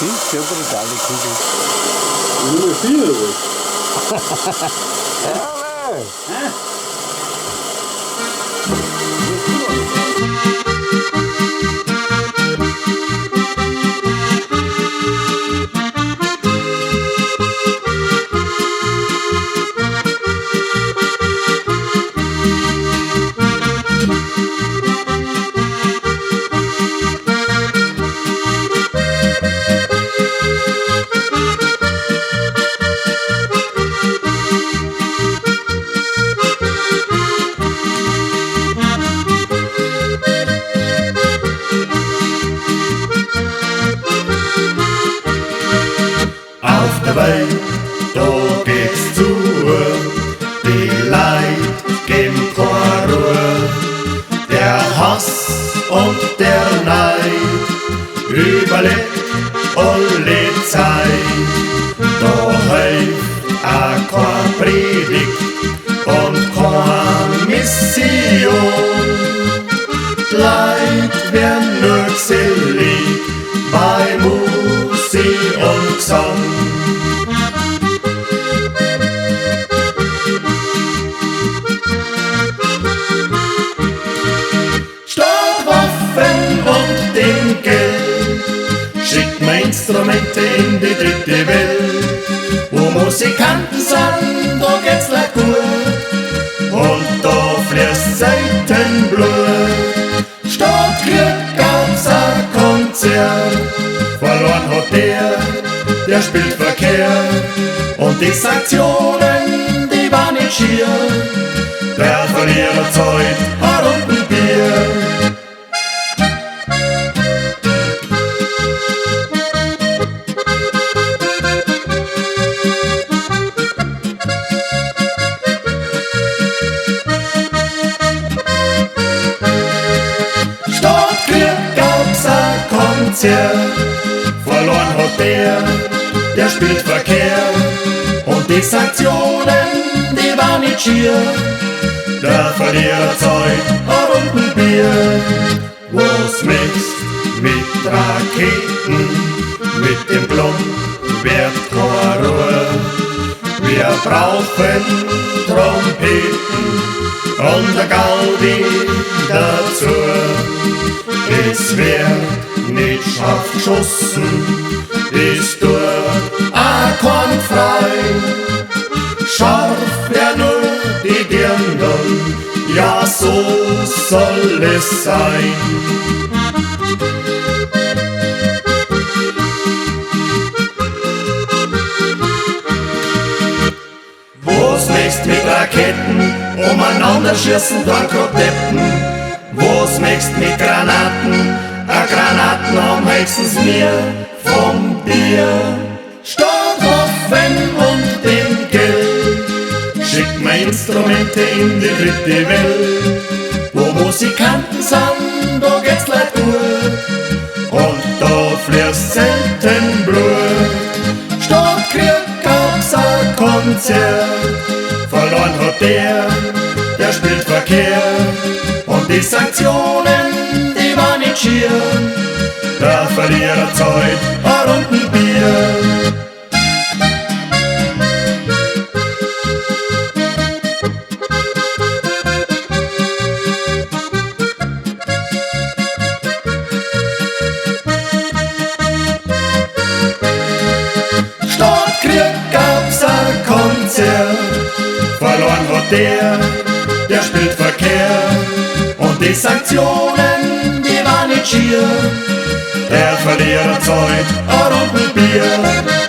ist ja brutale Kugel. Nur viel oder Jawohl! Auf der Welt, da geht's zu, die Leid geben keine Ruhe. Der Hass und der Neid überlebt alle Zeit. Da hilft auch keine Predigt und keine Mission. Die Leid werden nur gesellig bei Musik und Gesang. Statt Waffen und dem Geld schickt man Instrumente in die dritte Welt. Wo Musikanten sind, da geht's like gut und da fließt Seitenblut. Statt Krieg gab's ein Konzert, verloren hat der spielt verkehrt. Und die Sanktionen, die waren nicht schier, der verliert Zeit, und ein Bier. Statt Krieg gab's ein Konzert, verloren hat der spielt verkehrt. Und die Sanktionen, die waren nicht schier, der verliert Zeit, und ein Bier. Was mixt mit Raketen, mit dem Klump wird keine Ruhe. Wir brauchen Trompeten und der Gaudi dazu. Es wird nicht scharf geschossen, ist durch kein frei. Scharf wär nur die Dirndl, ja so soll es sein. Was mixt mit Raketen, umeinander schießen dann Krotetten? Was mixt mit Granaten, Granaten am höchstens mir vom Bier. Statt Waffen und dem Geld schickt man Instrumente in die dritte Welt. Wo Musikanten sind, da geht's like gut und da fließt selten Blut. Statt Krieg gab's ein Konzert, verloren hat der spielt verkehrt. Und die Sanktionen, die waren nicht schier, der verliert Zeit, und ein Bier. Statt Krieg gab's ein Konzert, verloren hat der spielt verkehrt. Und die Sanktionen, die waren nicht schier, der verliert Zeit, und ein Bier.